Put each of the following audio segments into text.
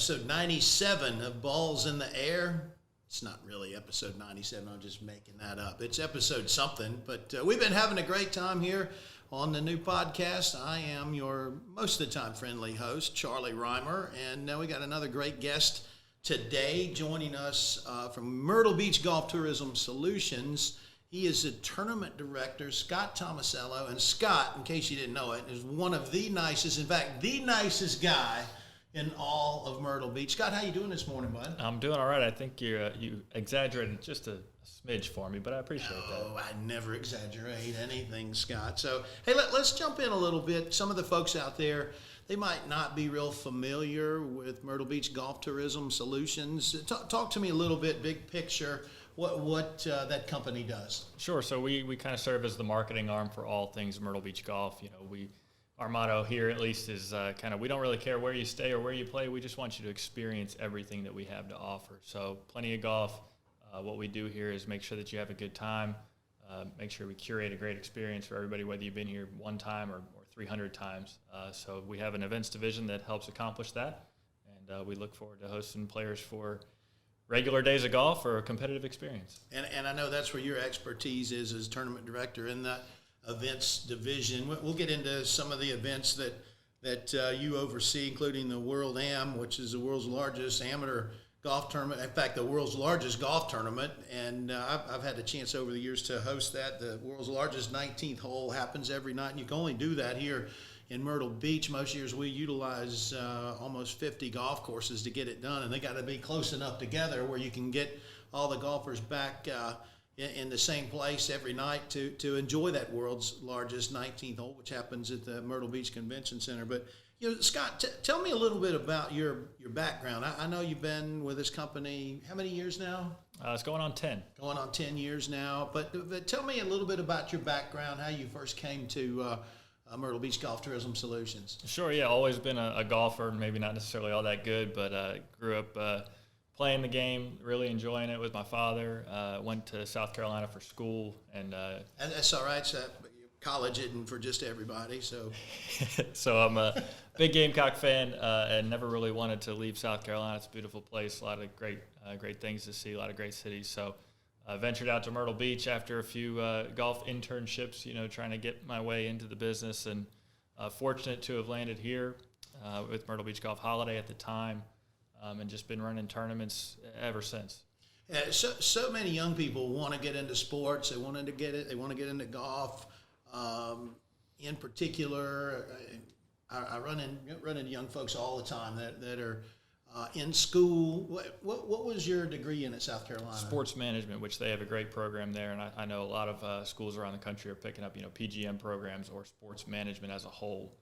episode 97 of Balls in the Air. It's not really episode 97. I'm just making that up. It's episode something. But we've been having a great time here on the new podcast. I am your most of the time friendly host, Charlie Reimer. And now we got another great guest today joining us from Myrtle Beach Golf Tourism Solutions. He is the tournament director, Scott Tomasello. And Scott, in case you didn't know it, is one of the nicest, in fact, the nicest guy in all of Myrtle Beach. Scott, how you doing this morning, bud? I'm doing all right. I think you exaggerated just a smidge for me, but I appreciate that. Oh, I never exaggerate anything, Scott. So, hey, let's jump in a little bit. Some of the folks out there, they might not be real familiar with Myrtle Beach Golf Tourism Solutions. Talk to me a little bit, big picture, what that company does. Sure. So we kind of serve as the marketing arm for all things Myrtle Beach golf. You know, our motto here, at least, is we don't really care where you stay or where you play. We just want you to experience everything that we have to offer. So plenty of golf. What we do here is make sure that you have a good time, make sure we curate a great experience for everybody, whether you've been here one time or 300 times. So we have an events division that helps accomplish that, and we look forward to hosting players for regular days of golf or a competitive experience. And I know that's where your expertise is as tournament director in that events division. We'll get into some of the events that you oversee, including the World Am, which is the world's largest amateur golf tournament. In fact, the world's largest golf tournament. And I've had the chance over the years to host that. The world's largest 19th hole happens every night, and you can only do that here in Myrtle Beach. Most years we utilize almost 50 golf courses to get it done, and they got to be close enough together where you can get all the golfers back in the same place every night to enjoy that world's largest 19th hole, which happens at the Myrtle Beach Convention Center. But, you know, Scott, tell me a little bit about your background. I know you've been with this company how many years now? It's going on 10. Going on 10 years now. But tell me a little bit about your background, how you first came to Myrtle Beach Golf Tourism Solutions. Sure, yeah, always been a golfer, maybe not necessarily all that good, but grew up playing the game, really enjoying it with my father. Went to South Carolina for school. And that's all right. So college isn't for just everybody. So so I'm a big Gamecock fan and never really wanted to leave South Carolina. It's a beautiful place, a lot of great things to see, a lot of great cities. So ventured out to Myrtle Beach after a few golf internships, trying to get my way into the business, and fortunate to have landed here with Myrtle Beach Golf Holiday at the time. And just been running tournaments ever since. So many young people want to get into sports. They want to get into golf. In particular, I run into young folks all the time that are in school. What was your degree in at South Carolina? Sports management, which they have a great program there, and I know a lot of schools around the country are picking up PGM programs or sports management as a whole,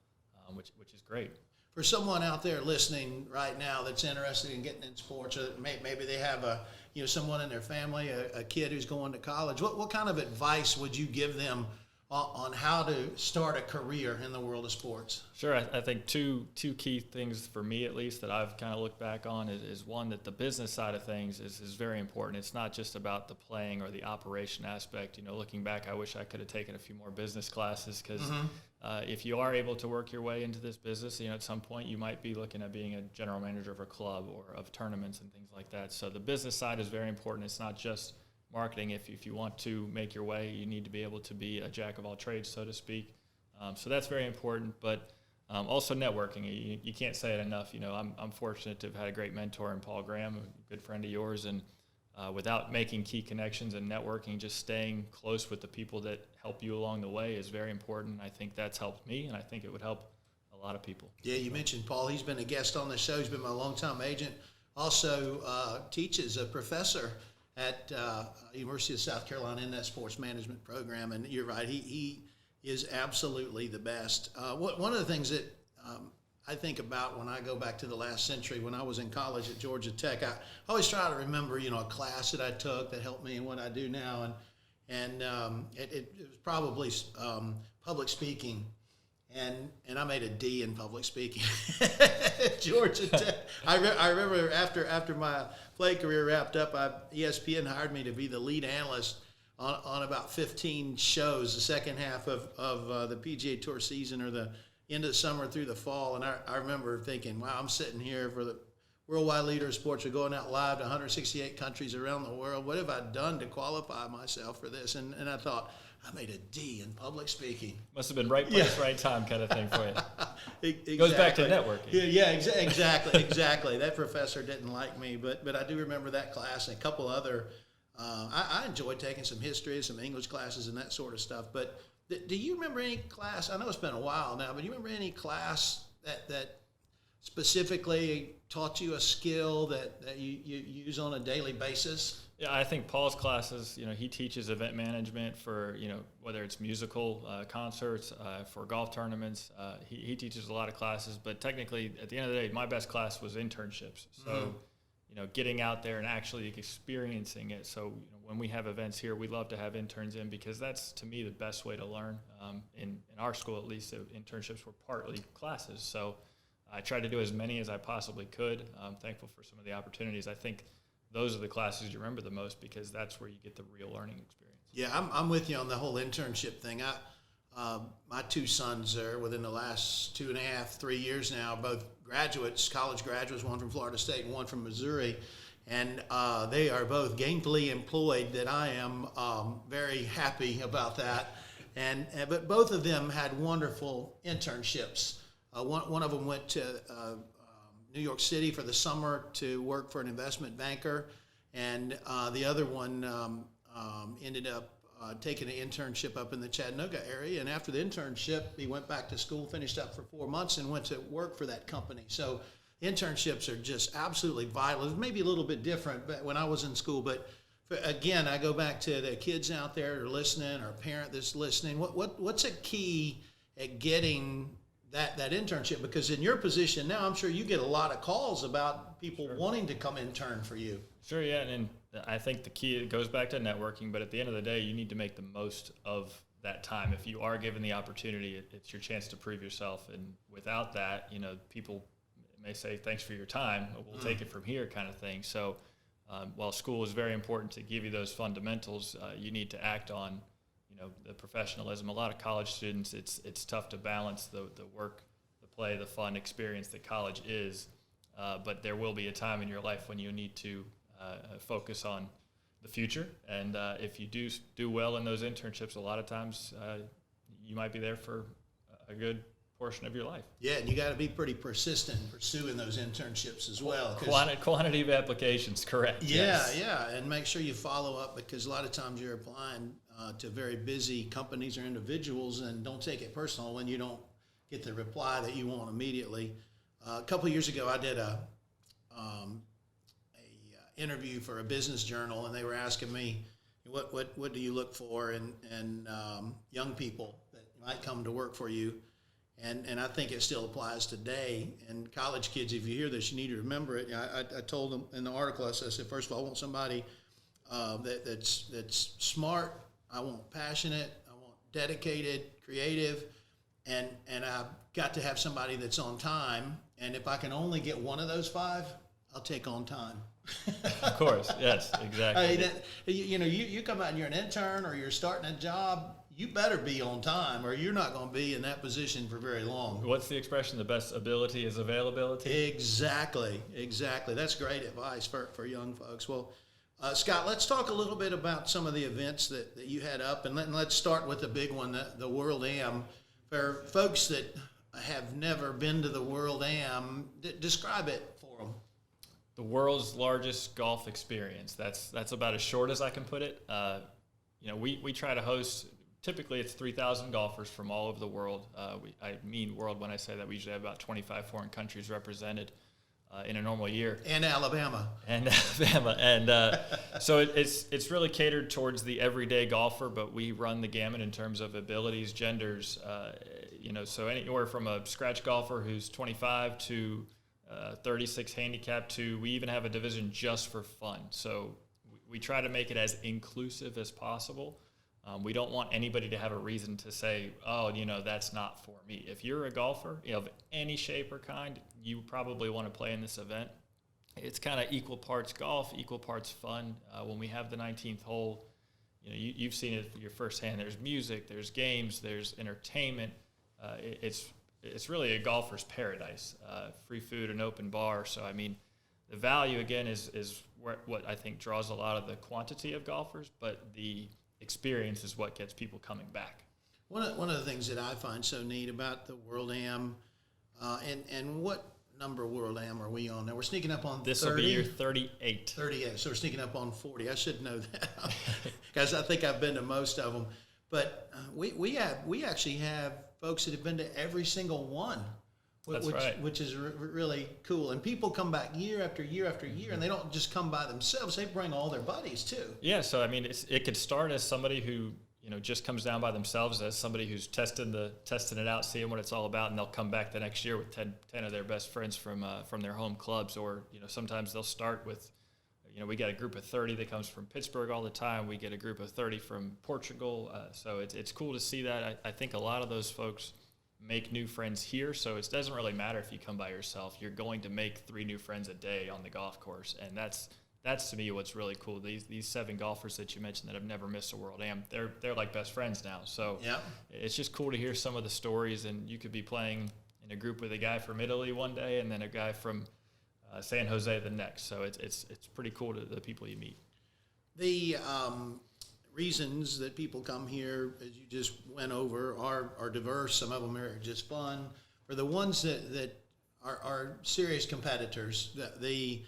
which is great. For someone out there listening right now that's interested in getting in sports, or maybe they have someone in their family, a kid who's going to college, what kind of advice would you give them on how to start a career in the world of sports? Sure. I think two key things for me, at least, that I've kind of looked back on is one, that the business side of things is very important. It's not just about the playing or the operation aspect. Looking back, I wish I could have taken a few more business classes, because if you are able to work your way into this business, at some point you might be looking at being a general manager of a club or of tournaments and things like that. So the business side is very important. It's not just marketing. If you want to make your way, you need to be able to be a jack of all trades, so to speak. So that's very important. But also networking. You can't say it enough. I'm fortunate to have had a great mentor in Paul Graham, a good friend of yours, and without making key connections and networking, just staying close with the people that help you along the way is very important. I think that's helped me, and I think it would help a lot of people. Yeah, you mentioned Paul. He's been a guest on the show. He's been my longtime agent. Also teaches, a professor at University of South Carolina in that sports management program. And you're right, he is absolutely the best. One of the things that I think about when I go back to the last century, when I was in college at Georgia Tech, I always try to remember, a class that I took that helped me in what I do now. And it was probably public speaking. And I made a D in public speaking at Georgia Tech. I remember after my play career wrapped up, ESPN hired me to be the lead analyst on about 15 shows, the second half of the PGA Tour season, or the end of the summer through the fall. And I remember thinking, wow, I'm sitting here for worldwide leader of sports. We're going out live to 168 countries around the world. What have I done to qualify myself for this? And I thought, I made a D in public speaking. Must have been right place, right time kind of thing for you. Exactly. Goes back to networking. Yeah, exactly. That professor didn't like me, but I do remember that class and a couple other. I enjoyed taking some history, some English classes, and that sort of stuff. But do you remember any class? I know it's been a while now, but do you remember any class that specifically taught you a skill that you use on a daily basis? Yeah, I think Paul's classes, he teaches event management for, whether it's musical concerts, for golf tournaments. He teaches a lot of classes, but technically, at the end of the day, my best class was internships. So, getting out there and actually experiencing it. So, when we have events here, we love to have interns in because that's, to me, the best way to learn. In our school, at least, the internships were partly classes. So, I tried to do as many as I possibly could. I'm thankful for some of the opportunities. I think those are the classes you remember the most because that's where you get the real learning experience. Yeah, I'm with you on the whole internship thing. My two sons are within the last 2.5, 3 years now, both graduates, college graduates, one from Florida State and one from Missouri, and they are both gainfully employed. That I am very happy about that. But both of them had wonderful internships. One of them went to New York City for the summer to work for an investment banker, and the other one ended up taking an internship up in the Chattanooga area. And after the internship, he went back to school, finished up for 4 months, and went to work for that company. So internships are just absolutely vital. It's maybe a little bit different when I was in school, but again, I go back to the kids out there that are listening, or a parent that's listening. What's a key at getting that internship? Because in your position now, I'm sure you get a lot of calls about people wanting to come intern for you. Sure, yeah, and I think the key, it goes back to networking, but at the end of the day, you need to make the most of that time. If you are given the opportunity, it's your chance to prove yourself, and without that, people may say, thanks for your time, we'll take it from here kind of thing. So while school is very important to give you those fundamentals, you need to act on the professionalism. A lot of college students, it's tough to balance the work, the play, the fun experience that college is, but there will be a time in your life when you need to focus on the future. And if you do well in those internships, a lot of times you might be there for a good portion of your life. Yeah, and you got to be pretty persistent in pursuing those internships as well. Quantity of applications, correct. Yeah, yes. Yeah, and make sure you follow up, because a lot of times you're applying to very busy companies or individuals, and don't take it personal when you don't get the reply that you want immediately. A couple of years ago, I did a interview for a business journal, and they were asking me, what do you look for in young people that might come to work for you? And I think it still applies today. And college kids, if you hear this, you need to remember it. I told them in the article, I said, first of all, I want somebody that's smart. I want passionate. I want dedicated, creative, and I've got to have somebody that's on time. And if I can only get one of those five, I'll take on time. Of course, yes, exactly. You come out and you're an intern or you're starting a job, you better be on time, or you're not going to be in that position for very long. What's the expression? The best ability is availability? Exactly. That's great advice for young folks. Well, Scott, let's talk a little bit about some of the events that you had up, and let's start with the big one, the World Am. For folks that have never been to the World Am, describe it for them. The world's largest golf experience. That's about as short as I can put it. We try to host. Typically, it's 3,000 golfers from all over the world. I mean world when I say that. We usually have about 25 foreign countries represented in a normal year. And Alabama. And so it's really catered towards the everyday golfer, but we run the gamut in terms of abilities, genders. So anywhere from a scratch golfer who's 25 to 36 handicap to, we even have a division just for fun. So we try to make it as inclusive as possible. We don't want anybody to have a reason to say, that's not for me. If you're a golfer, of any shape or kind, you probably want to play in this event. It's kind of equal parts golf, equal parts fun. When we have the 19th hole, you've seen it your firsthand. There's music, there's games, there's entertainment. It's really a golfer's paradise. Free food, an open bar. So, the value again is what I think draws a lot of the quantity of golfers, but the experience is what gets people coming back. One of the things that I find so neat about the World Am, and what number World Am are we on now? We're sneaking up on 30. This will be year 38. 38, so we're sneaking up on 40. I should know that, because I think I've been to most of them. But we actually have folks that have been to every single one. That's right. Which is really cool. And people come back year after year after year, and they don't just come by themselves. They bring all their buddies, too. Yeah, so, I mean, it could start as somebody who, just comes down by themselves, as somebody who's testing it out, seeing what it's all about, and they'll come back the next year with 10 of their best friends from their home clubs. Or, sometimes they'll start with, we got a group of 30 that comes from Pittsburgh all the time. We get a group of 30 from Portugal. So it's cool to see that. I think a lot of those folks make new friends here, so it doesn't really matter if you come by yourself. You're going to make 3 new friends a day on the golf course, and that's to me what's really cool. These 7 golfers that you mentioned that have never missed a World Am, they're like best friends now. So yeah, it's just cool to hear some of the stories, and you could be playing in a group with a guy from Italy one day and then a guy from San Jose the next. So it's pretty cool to the people you meet. The reasons that people come here, as you just went over, are diverse. Some of them are just fun. For the ones that are serious competitors, the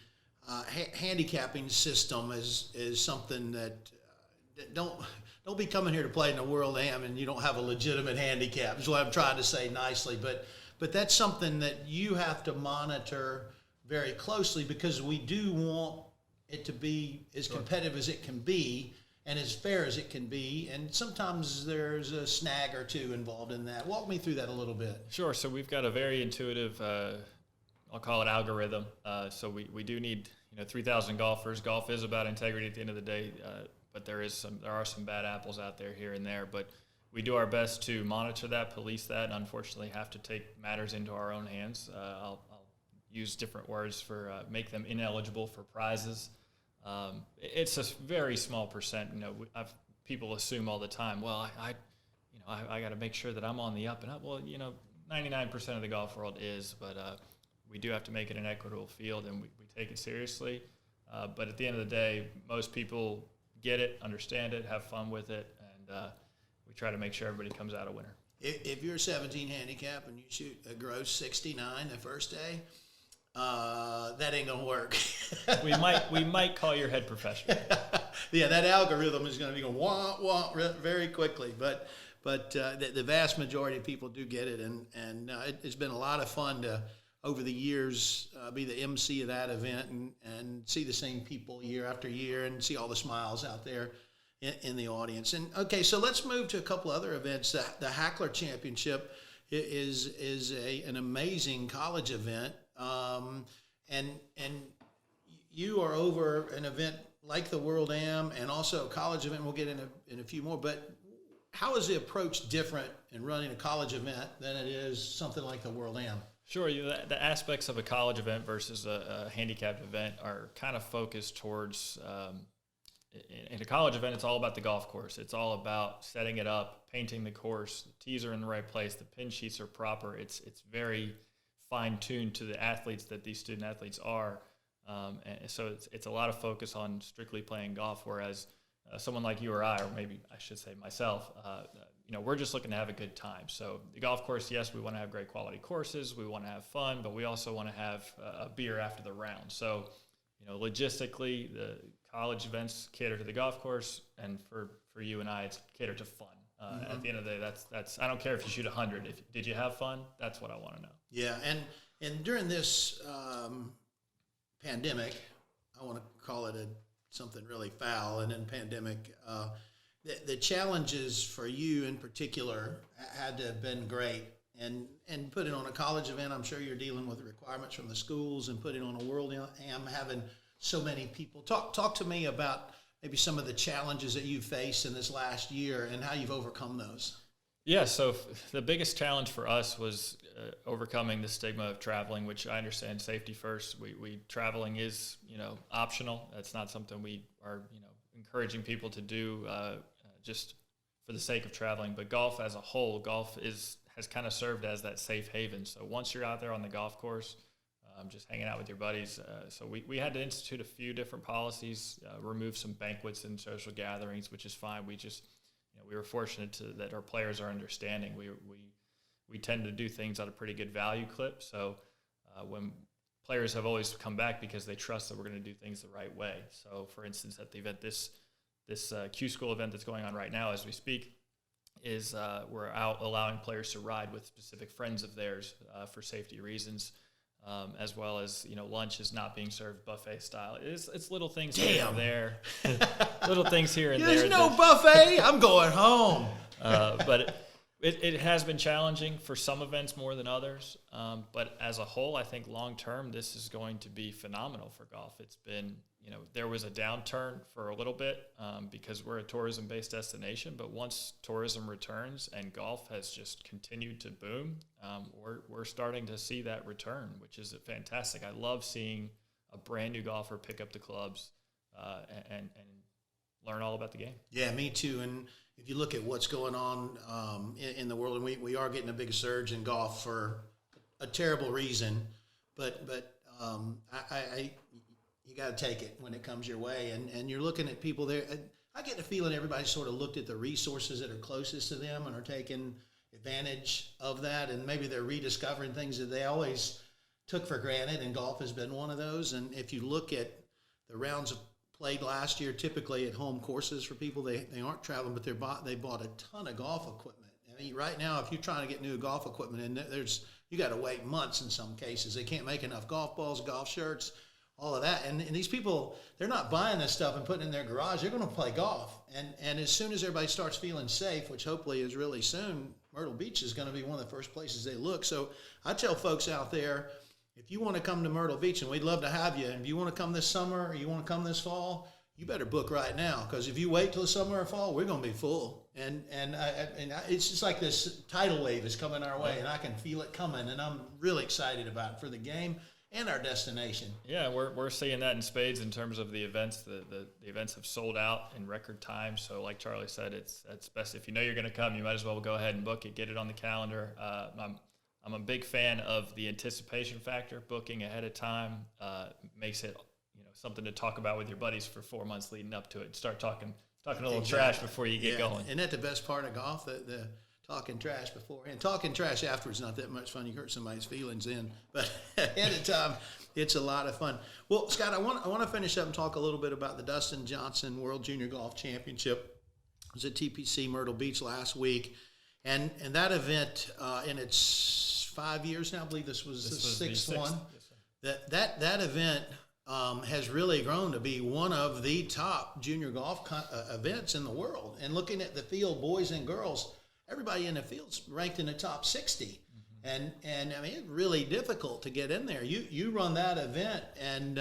handicapping system is something that don't be coming here to play in the World Am and you don't have a legitimate handicap, is what I'm trying to say nicely. But that's something that you have to monitor very closely, because we do want it to be as competitive as it can be and as fair as it can be, and sometimes there's a snag or two involved in that. Walk me through that a little bit. Sure. So we've got a very intuitive, I'll call it algorithm. So we do need 3,000 golfers. Golf is about integrity at the end of the day, but there are some bad apples out there here and there. But we do our best to monitor that, police that, and unfortunately have to take matters into our own hands. I'll use different words for make them ineligible for prizes. It's a very small percent. People assume all the time, well, I got to make sure that I'm on the up and up. Well, 99% of the golf world is, but we do have to make it an equitable field, and we take it seriously. But at the end of the day, most people get it, understand it, have fun with it, and we try to make sure everybody comes out a winner. If you're 17 handicap and you shoot a gross 69 the first day, that ain't gonna work. we might call your head professional. Yeah, that algorithm is going to be going wah very quickly. But the vast majority of people do get it, and it's been a lot of fun to, over the years, be the MC of that event and see the same people year after year and see all the smiles out there in the audience. And okay, so let's move to a couple other events. The Hackler Championship is an amazing college event. And you are over an event like the World Am and also a college event. We'll get in a few more, but how is the approach different in running a college event than it is something like the World Am? Sure. The aspects of a college event versus a handicapped event are kind of focused towards, in a college event, it's all about the golf course. It's all about setting it up, painting the course, the tees are in the right place, the pin sheets are proper. It's very fine-tuned to the athletes that these student athletes are. And so it's a lot of focus on strictly playing golf, whereas someone like you or I, or maybe I should say myself, we're just looking to have a good time. So the golf course, yes, we want to have great quality courses, we want to have fun, but we also want to have a beer after the round. So, logistically, the college events cater to the golf course, and for you and I, it's cater to fun. At the end of the day, that's I don't care if you shoot 100. Did you have fun? That's what I want to know. Yeah, and during this pandemic, I want to call it something really foul, and then pandemic, the challenges for you in particular had to have been great. And putting on a college event, I'm sure you're dealing with the requirements from the schools, and putting on a World Am, having so many people. Talk to me about maybe some of the challenges that you've faced in this last year and how you've overcome those. Yeah, so the biggest challenge for us was overcoming the stigma of traveling, which I understand safety first. We traveling is, optional. That's not something we are, encouraging people to do just for the sake of traveling. But golf as a whole, has kind of served as that safe haven. So once you're out there on the golf course, just hanging out with your buddies. So we had to institute a few different policies, remove some banquets and social gatherings, which is fine. We just, we were fortunate that our players are understanding. We tend to do things at a pretty good value clip. So when players have always come back because they trust that we're going to do things the right way. So for instance, at the event, this Q School event that's going on right now as we speak, is we're out allowing players to ride with specific friends of theirs for safety reasons, as well as lunch is not being served buffet style. It's little things here and there, little things here and there. There's no buffet. I'm going home. But it has been challenging for some events more than others. But as a whole, I think long term this is going to be phenomenal for golf. It's been there was a downturn for a little bit because we're a tourism-based destination, but once tourism returns and golf has just continued to boom, we're starting to see that return, which is fantastic. I love seeing a brand new golfer pick up the clubs and learn all about the game. Yeah, me too. And if you look at what's going on in the world, and we are getting a big surge in golf for a terrible reason, but you got to take it when it comes your way. And you're looking at people there. I get the feeling everybody sort of looked at the resources that are closest to them and are taking advantage of that. And maybe they're rediscovering things that they always took for granted. And golf has been one of those. And if you look at the rounds played last year, typically at home courses for people, they aren't traveling, but they bought a ton of golf equipment. I mean, right now, if you're trying to get new golf equipment, and you got to wait months in some cases. They can't make enough golf balls, golf shirts, all of that. And these people, they're not buying this stuff and putting it in their garage. They're going to play golf. And as soon as everybody starts feeling safe, which hopefully is really soon, Myrtle Beach is going to be one of the first places they look. So I tell folks out there, if you want to come to Myrtle Beach, and we'd love to have you, and if you want to come this summer or you want to come this fall, you better book right now, because if you wait till the summer or fall, we're going to be full. And it's just like this tidal wave is coming our way, and I can feel it coming, and I'm really excited about it for the game and our destination. Yeah, we're seeing that in spades in terms of the events. The events have sold out in record time. So like Charlie said, it's best if you know you're going to come, you might as well go ahead and book it, get it on the calendar. I'm a big fan of the anticipation factor. Booking ahead of time makes it something to talk about with your buddies for 4 months leading up to it. Start talking a little trash before you get going. Isn't that the best part of golf? The talking trash before, and talking trash afterwards not that much fun. You hurt somebody's feelings then, but ahead of time, it's a lot of fun. Well, Scott, I want to finish up and talk a little bit about the Dustin Johnson World Junior Golf Championship. It was at TPC Myrtle Beach last week, and that event in its 5 years now, I believe this was the sixth one. Yes, that event has really grown to be one of the top junior golf events in the world. And looking at the field, boys and girls, everybody in the field's ranked in the top 60. Mm-hmm. And I mean, it's really difficult to get in there. You run that event, and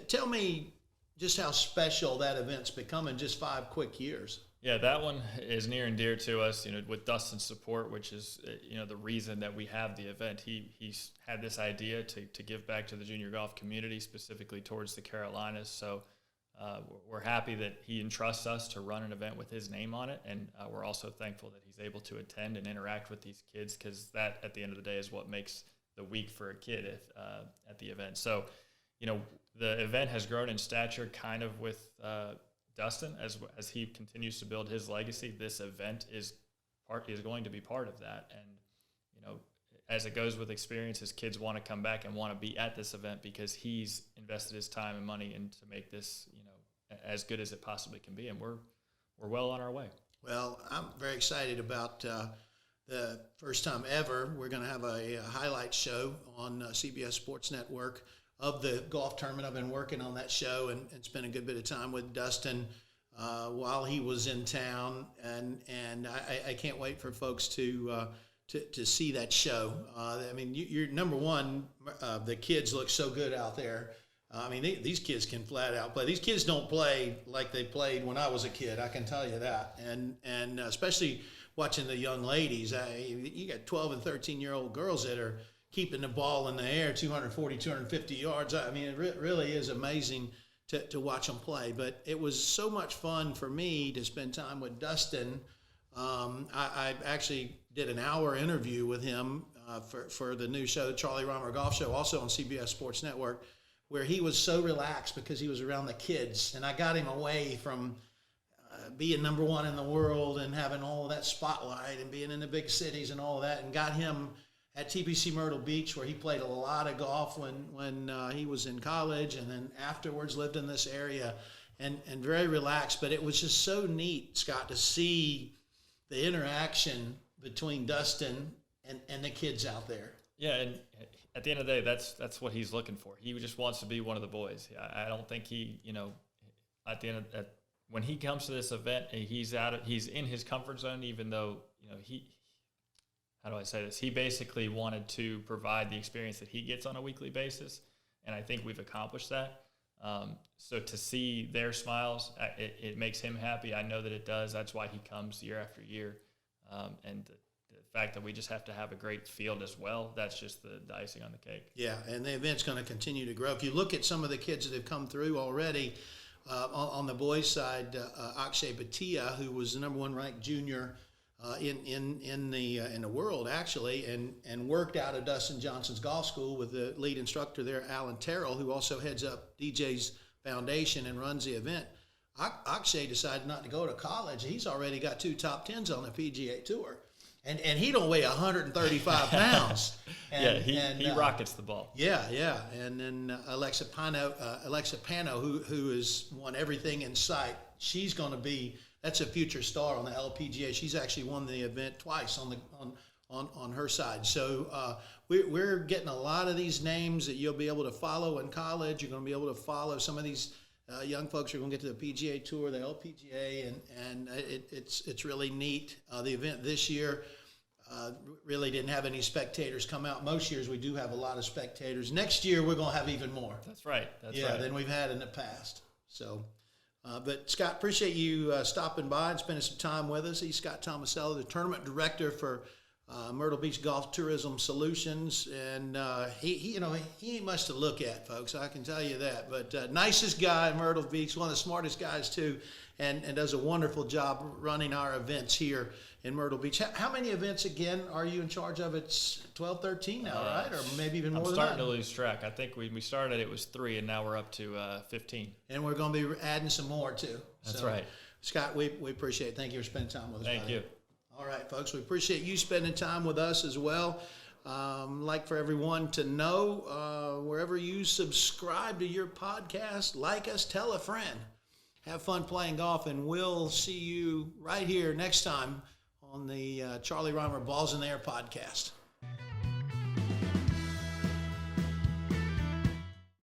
tell me just how special that event's become in just 5 quick years. Yeah, that one is near and dear to us, with Dustin's support, which is, the reason that we have the event. He's had this idea to give back to the junior golf community, specifically towards the Carolinas. So we're happy that he entrusts us to run an event with his name on it. And we're also thankful that he's able to attend and interact with these kids, because that, at the end of the day, is what makes the week for a kid at the event. So, the event has grown in stature kind of with Dustin, as he continues to build his legacy. This event is going to be part of that, and as it goes with experience, his kids want to come back and want to be at this event because he's invested his time and money into make this as good as it possibly can be, and we're well on our way. Well, I'm very excited about the first time ever we're going to have a highlight show on CBS Sports Network of the golf tournament. I've been working on that show and spent a good bit of time with Dustin while he was in town, and I can't wait for folks to see that show. I mean, you're number one. The kids look so good out there. I mean, these kids can flat out play. These kids don't play like they played when I was a kid, I can tell you that. And especially watching the young ladies, you got 12 and 13-year-old girls that are keeping the ball in the air 240, 250 yards. I mean, it really is amazing to watch them play. But it was so much fun for me to spend time with Dustin. I actually did an hour interview with him for the new show, Charlie Reimer Golf Show, also on CBS Sports Network, where he was so relaxed because he was around the kids. And I got him away from being number one in the world and having all of that spotlight and being in the big cities and all of that, and got him at TPC Myrtle Beach, where he played a lot of golf when he was in college, and then afterwards lived in this area, and very relaxed. But it was just so neat, Scott, to see the interaction between Dustin and the kids out there. Yeah, and at the end of the day, that's what he's looking for. He just wants to be one of the boys. I don't think he, at the end of when he comes to this event, he's in his comfort zone, even though, how do I say this? He basically wanted to provide the experience that he gets on a weekly basis, and I think we've accomplished that. So to see their smiles, it makes him happy. I know that it does. That's why he comes year after year. And the fact that we just have to have a great field as well, that's just the icing on the cake. Yeah, and the event's going to continue to grow. If you look at some of the kids that have come through already, on the boys' side, Akshay Bhatia, who was the number one ranked junior in the world, actually, and worked out of Dustin Johnson's golf school with the lead instructor there, Alan Terrell, who also heads up DJ's Foundation and runs the event. Akshay decided not to go to college. He's already got 2 top 10s on the PGA Tour. And he don't weigh 135 pounds. And, he rockets the ball. Yeah. And then Alexa Pano, who has won everything in sight, she's going to be, that's a future star on the LPGA. She's actually won the event twice on her side. So we're getting a lot of these names that you'll be able to follow in college. You're going to be able to follow some of these young folks who are going to get to the PGA Tour, the LPGA, and it's really neat. The event this year really didn't have any spectators come out. Most years we do have a lot of spectators. Next year we're going to have even more. That's right. Than we've had in the past. So, but Scott, appreciate you stopping by and spending some time with us. He's Scott Tomasello, the tournament director for Myrtle Beach Golf Tourism Solutions, and he ain't much to look at, folks. I can tell you that. But nicest guy in Myrtle Beach, one of the smartest guys too, and does a wonderful job running our events here in Myrtle Beach. How many events again are you in charge of? It's 12, 13 now, right? Or maybe even more than that. I'm starting to lose track. I think we started, it was 3, and now we're up to 15. And we're going to be adding some more too. That's right. Scott, we appreciate it. Thank you for spending time with us. Thank you. All right, folks, we appreciate you spending time with us as well. Like for everyone to know, wherever you subscribe to your podcast, like us, tell a friend. Have fun playing golf, and we'll see you right here next time on the Charlie Reimer Balls in the Air podcast.